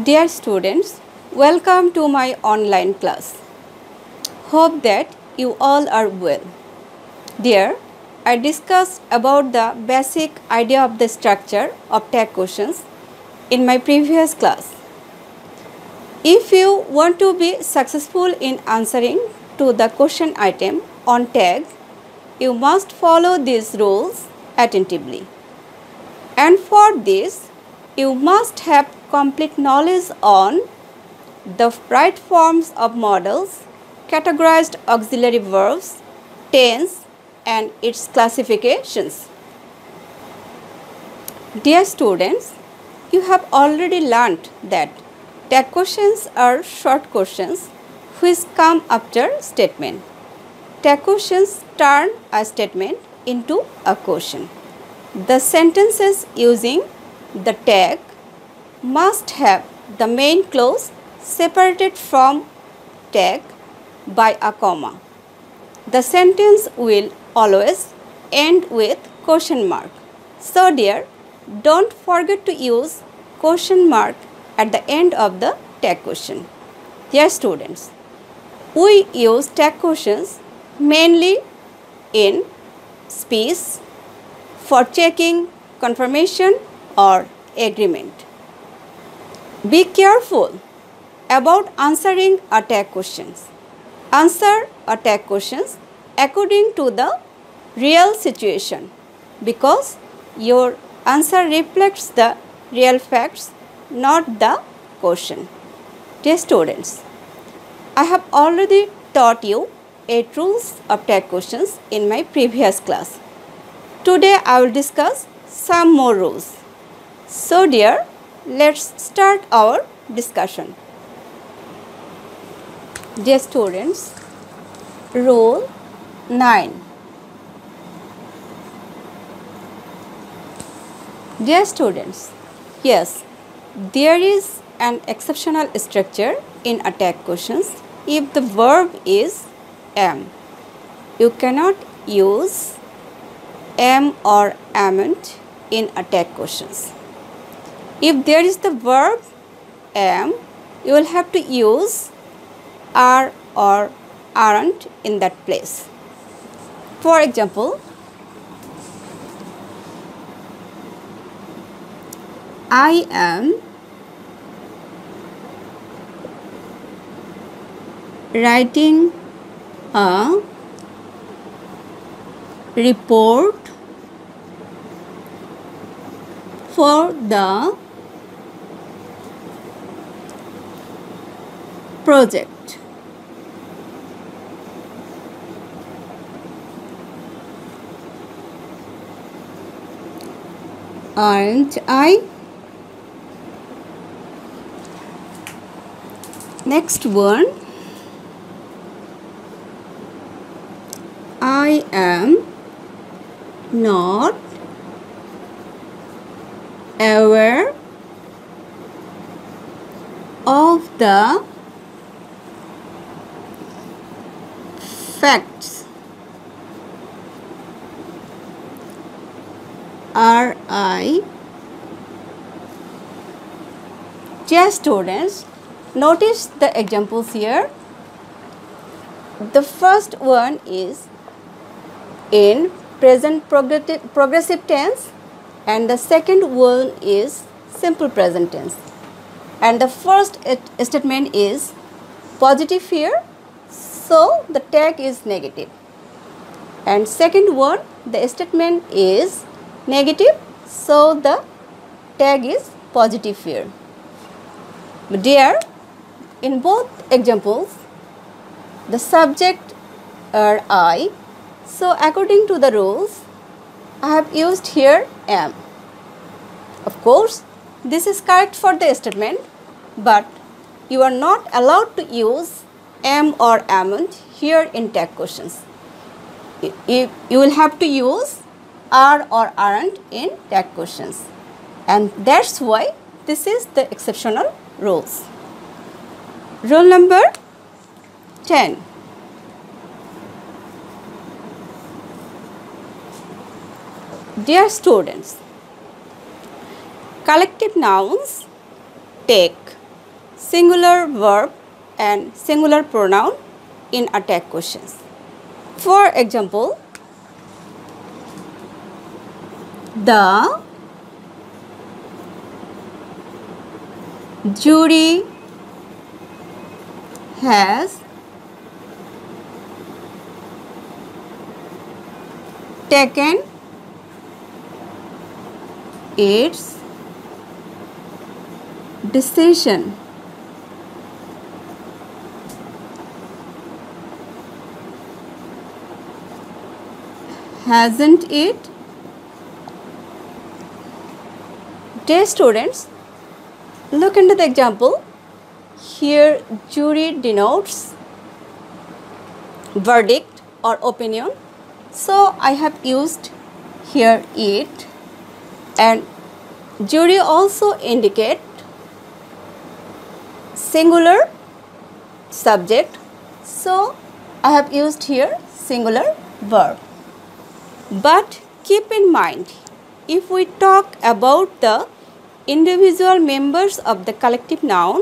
Dear students, welcome to my online class. Hope that you all are well. There, I discussed about the basic idea of the structure of tag questions in my previous class. If you want to be successful in answering to the question item on tag, you must follow these rules attentively. And for this, you must have complete knowledge on the right forms of modals, categorized auxiliary verbs, tense, and its classifications. Dear students, you have already learnt that tag questions are short questions which come after statement. Tag questions turn a statement into a question. The sentences using the tag must have the main clause separated from tag by a comma. The sentence will always end with question mark. So dear, don't forget to use question mark at the end of the tag question. Dear students, we use tag questions mainly in speech for checking confirmation or agreement. Be careful about answering a tag questions. Answer a tag questions according to the real situation because your answer reflects the real facts, not the question. Dear students, I have already taught you 8 rules of tag questions in my previous class. Today I will discuss some more rules. So dear, let's start our discussion. Dear students, rule 9. Dear students, yes, there is an exceptional structure in a tag questions if the verb is am. You cannot use am or amn't in a tag questions. If there is the verb am, you will have to use are or aren't in that place. For example, I am writing a report for the project. Aren't I? Next one. I am not aware of the facts. Are I? Dear students, notice the examples here. The first one is in present progressive tense and the second one is simple present tense. And the first statement is positive here, so the tag is negative. And second one, the statement is negative, so the tag is positive here. But dear, in both examples, the subject are I, so according to the rules, I have used here am. Of course, this is correct for the statement, but you are not allowed to use am or amn't here in tag questions. You will have to use are or aren't in tag questions, and that's why this is the exceptional rules. Rule number 10. Dear students, collective nouns take singular verb and singular pronoun in attack questions. For example, the jury has taken its decision. Hasn't it? Dear students, look into the example. Here jury denotes verdict or opinion. So I have used here it, and jury also indicate singular subject. So I have used here singular verb. But keep in mind, if we talk about the individual members of the collective noun,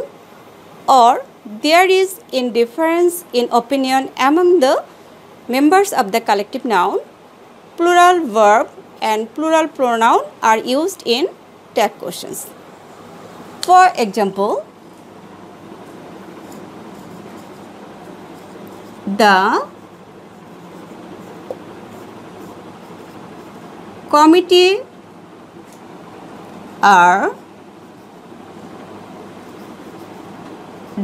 or there is indifference in opinion among the members of the collective noun, plural verb and plural pronoun are used in tag questions. For example, the committee are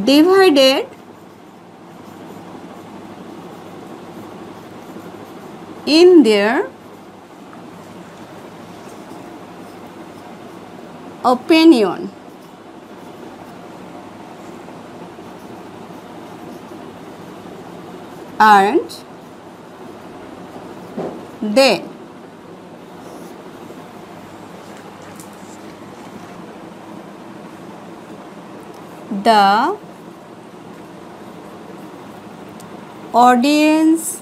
divided in their opinion. Aren't they? The audience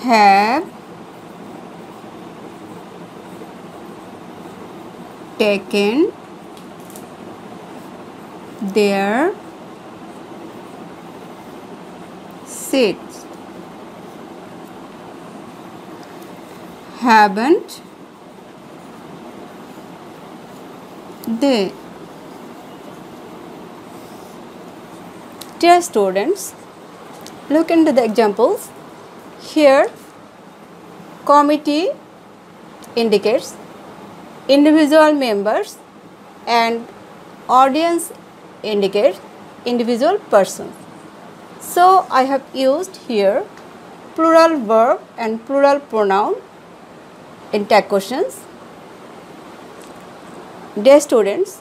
have taken their seats. Haven't they? Dear students, look into the examples. Here committee indicates individual members and audience indicates individual persons. So I have used here plural verb and plural pronoun in tag questions. Dear students,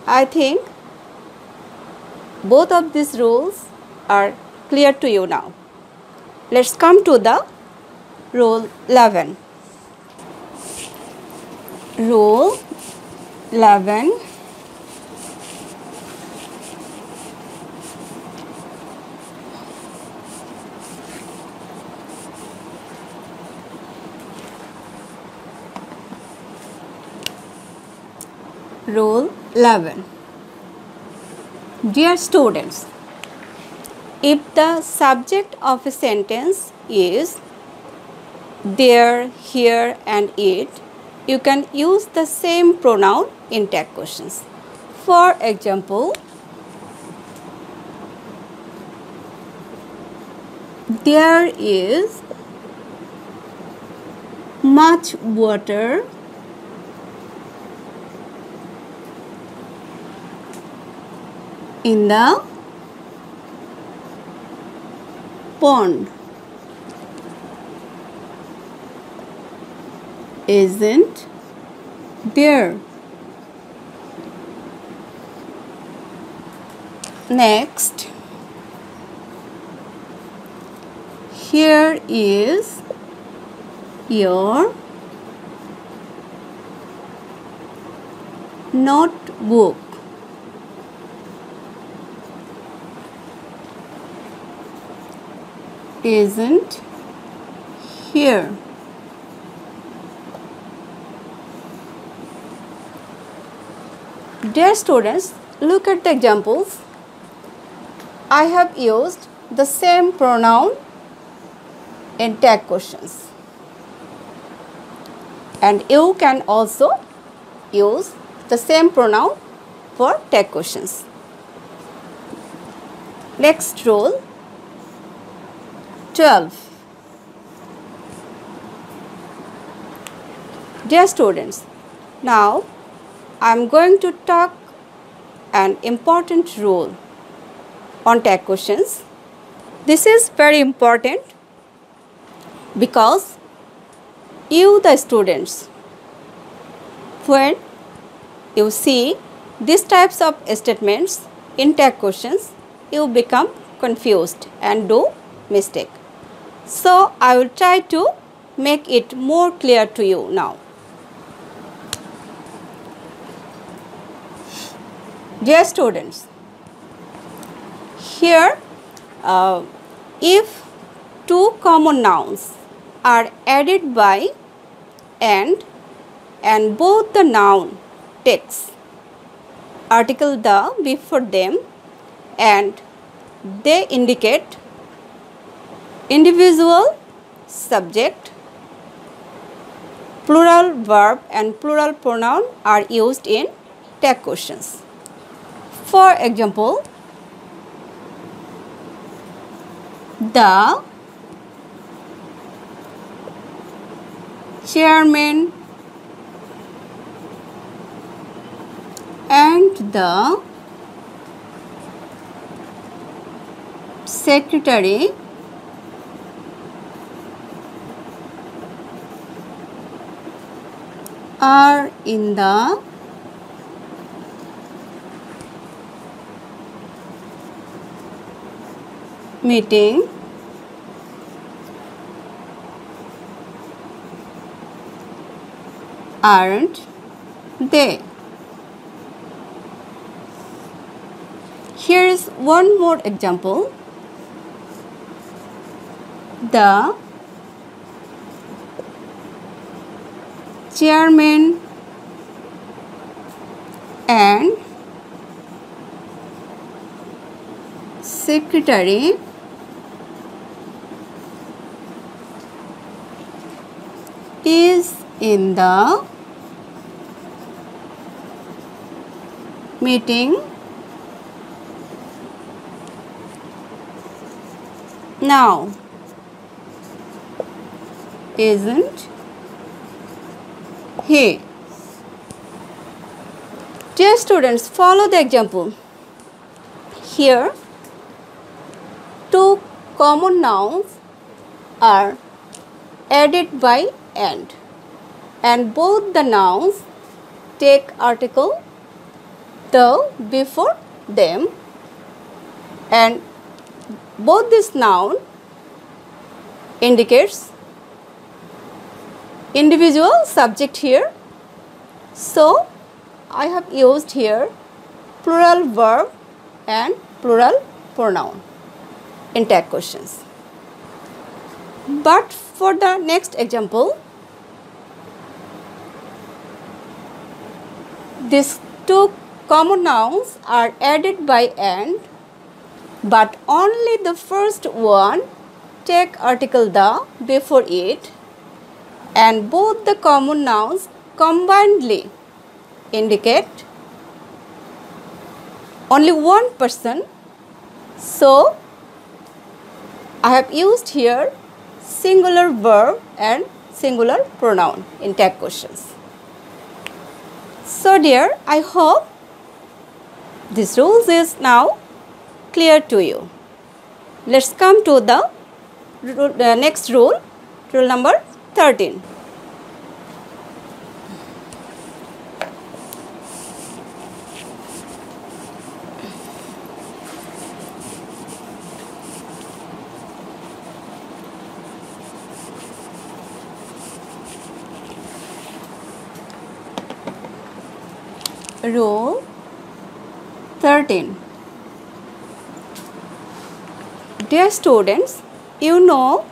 I think both of these rules are clear to you now. Let's come to the rule 11. Rule 11. Rule 11. Dear students, if the subject of a sentence is there, here and it, you can use the same pronoun in tag questions. For example, there is much water in the pond. Isn't there? Next, here is your notebook. Isn't here. Dear students, look at the examples. I have used the same pronoun in tag questions. And you can also use the same pronoun for tag questions. Next rule 12. Dear students, now I am going to talk an important rule on tag questions. This is very important because you, the students, when you see these types of statements in tag questions, you become confused and do mistake. So I will try to make it more clear to you now. Dear students, here if two common nouns are added by and both the noun takes article the before them and they indicate individual subject, plural verb and plural pronoun are used in tag questions. For example, the chairman and the secretary are in the meeting aren't they? Here is one more example. The chairman and secretary is in the meeting now, isn't he? Dear students, follow the example. Here, two common nouns are added by and both the nouns take article the before them and both this noun indicates individual subject here. So I have used here plural verb and plural pronoun in tag questions. But for the next example, these two common nouns are added by and, but only the first one take article the before it and both the common nouns combinedly indicate only one person. So I have used here singular verb and singular pronoun in tag questions. So dear, I hope this rules is now clear to you. Let's come to the next rule, rule number 13. Rule 13. Dear students, you know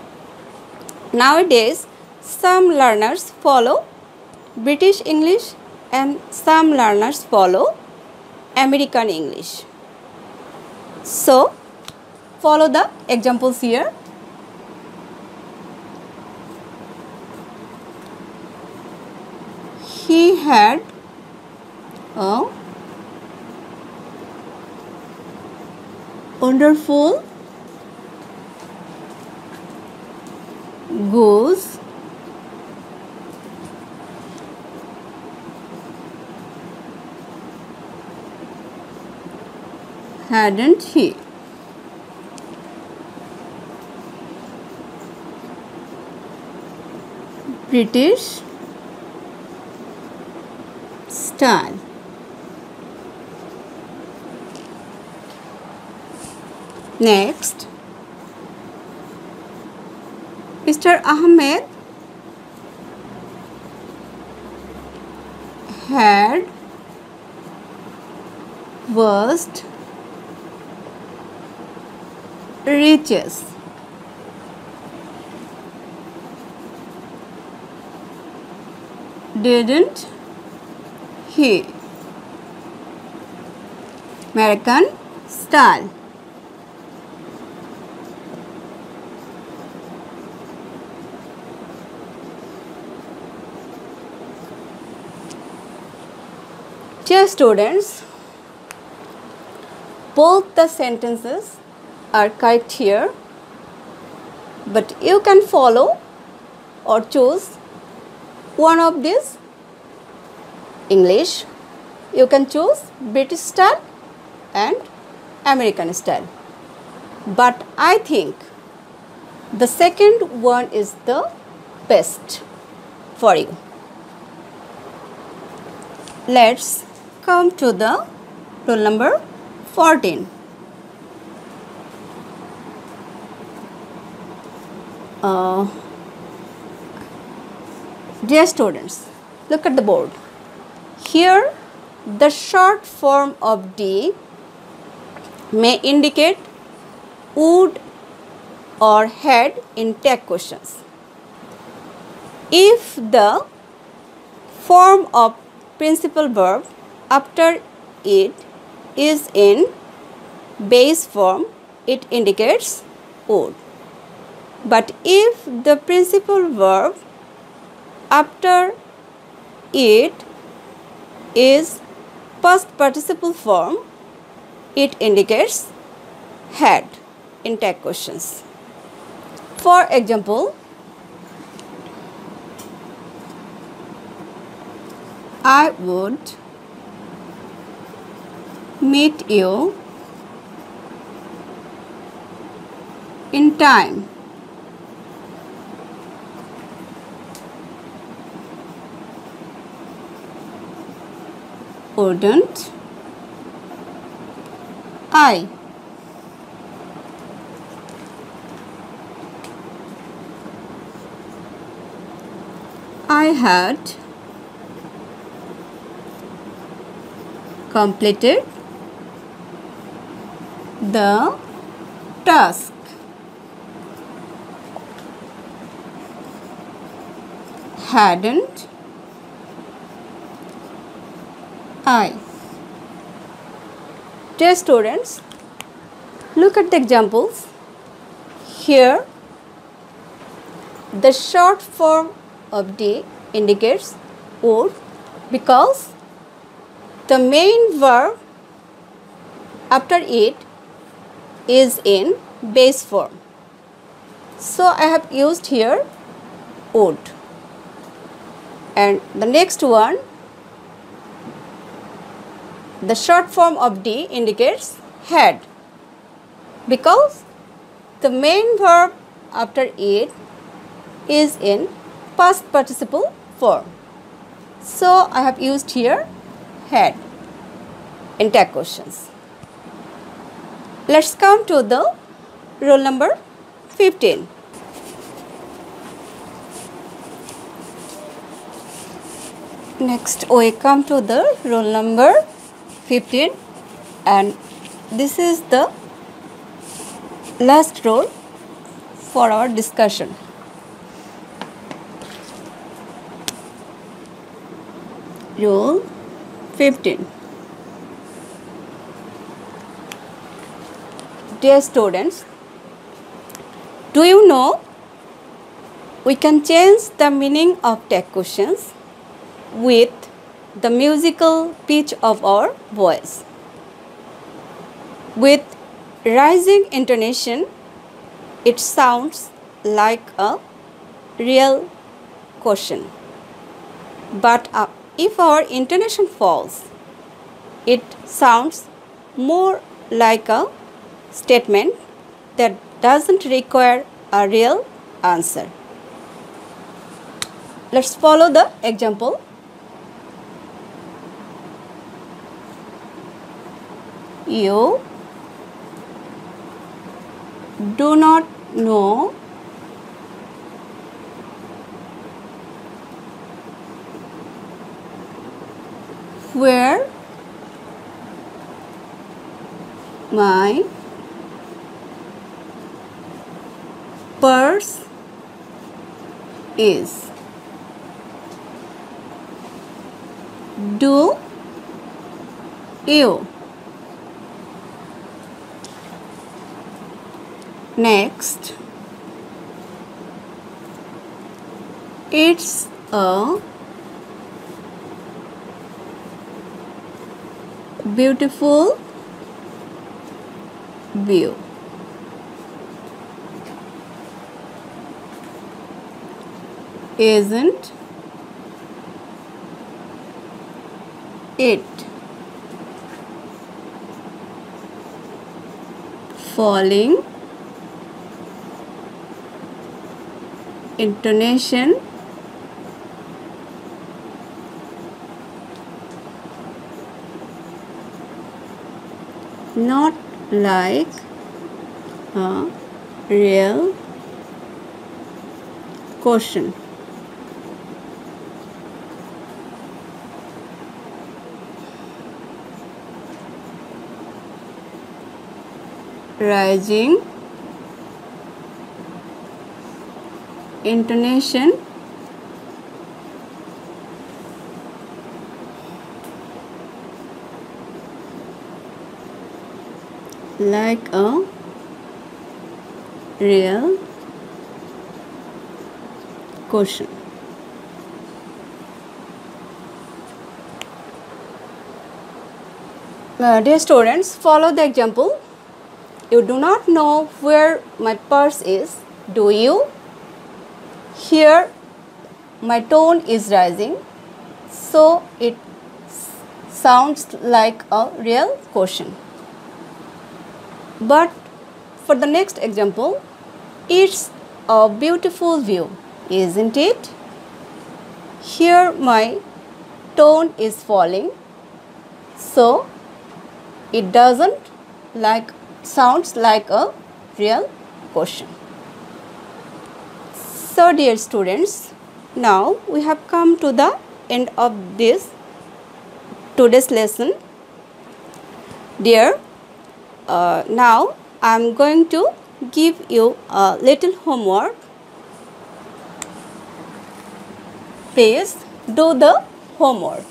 nowadays some learners follow British English and some learners follow American English. So, follow the examples here. He had a wonderful goose hadn't he? British style. Next, Mr. Ahmed had vast riches. Didn't he? American style. Dear students, both the sentences are correct here, but you can follow or choose one of these. English, you can choose British style and American style, but I think the second one is the best for you. Let's come to the roll number 14. Dear students, look at the board. Here, the short form of D may indicate would or had in tag questions. If the form of principal verb after it is in base form, it indicates would. But if the principal verb after it is past participle form, it indicates had in tag questions. For example, I would meet you in time. Wouldn't I? I had completed the task. Hadn't I? Dear students, look at the examples. Here, the short form of D indicates would because the main verb after it is in base form. So I have used here would. And the next one, the short form of D indicates had because the main verb after it is in past participle form. So I have used here had in tag questions. Let's come to the roll number 15. Next we come to the roll number 15, and this is the last roll for our discussion. Roll 15. Dear students, do you know we can change the meaning of tag questions with the musical pitch of our voice. With rising intonation, it sounds like a real question. But if our intonation falls, it sounds more like a statement that doesn't require a real answer. Let's follow the example. You do not know where my purse is. Do you? Next, it's a beautiful view. Isn't it? Falling intonation not like a real question. Rising intonation like a real question. Dear students, follow the example. You do not know where my purse is, do you? Here my tone is rising, so it sounds like a real question. But for the next example, it's a beautiful view, isn't it? Here my tone is falling, so it doesn't sounds like a real question. So dear students, now we have come to the end of today's lesson. Dear, now I am going to give you a little homework. Please do the homework.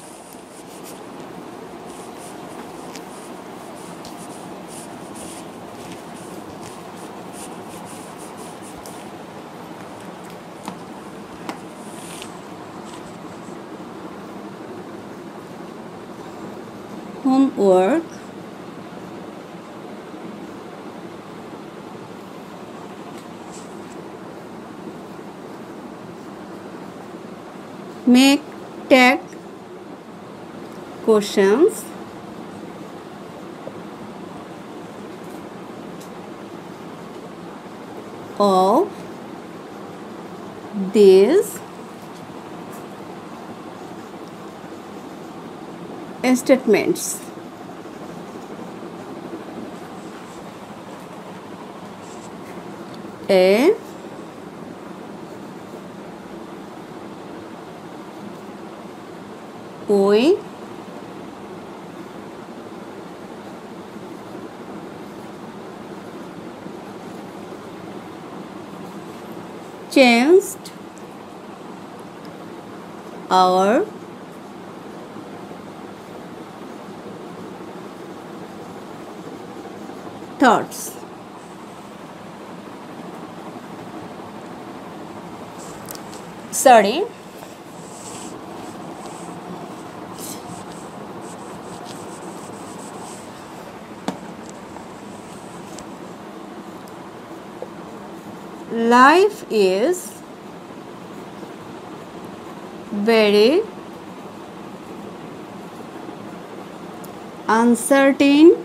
Homework. Make tag questions of these statements. A we changed our thoughts. Sorry. Life is very uncertain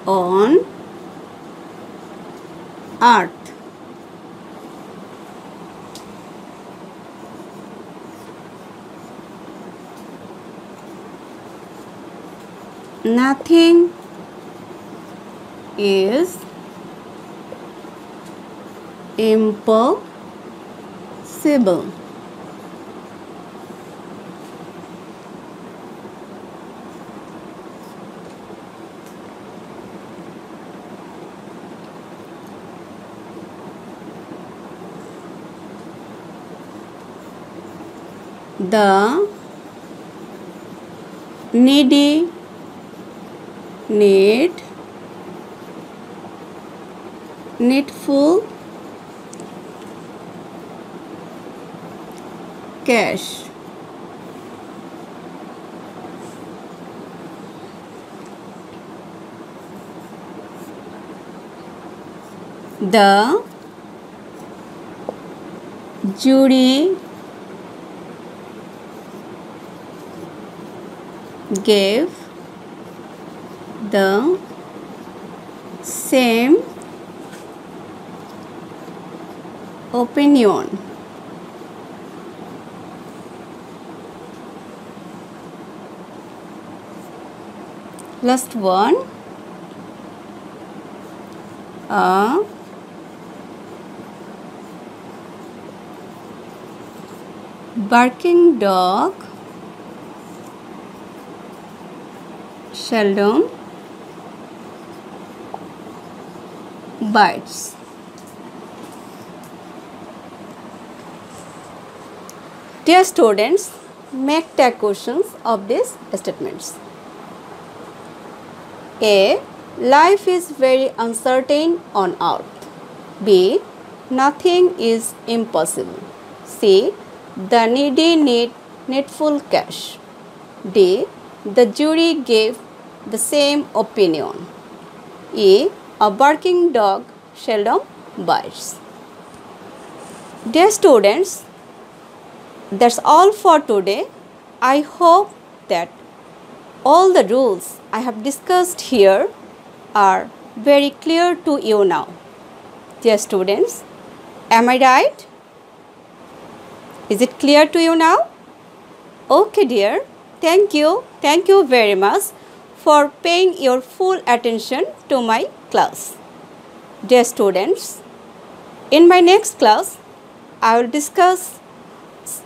on earth. Nothing is impossible. The needy need needful cash. The jury gave the same opinion. Last one. A barking dog seldom bites. Dear students, make tag questions of these statements. A. Life is very uncertain on earth. B. Nothing is impossible. C. The needy need needful cash. D. The jury gave the same opinion. E. A barking dog seldom bites. Dear students, that's all for today. I hope that all the rules I have discussed here are very clear to you now. Dear students, am I right? Is it clear to you now? Okay dear, thank you very much for paying your full attention to my class. Dear students, in my next class, I will discuss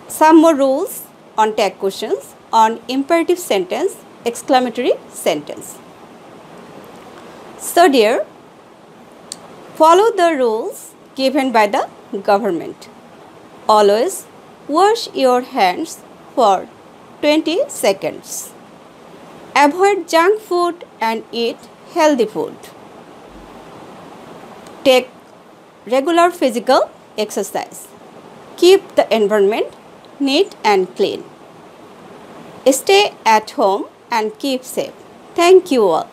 some more rules on tag questions on imperative sentence, exclamatory sentence. So dear, follow the rules given by the government. Always wash your hands for 20 seconds. Avoid junk food and eat healthy food. Take regular physical exercise. Keep the environment neat and clean. Stay at home and keep safe. Thank you all.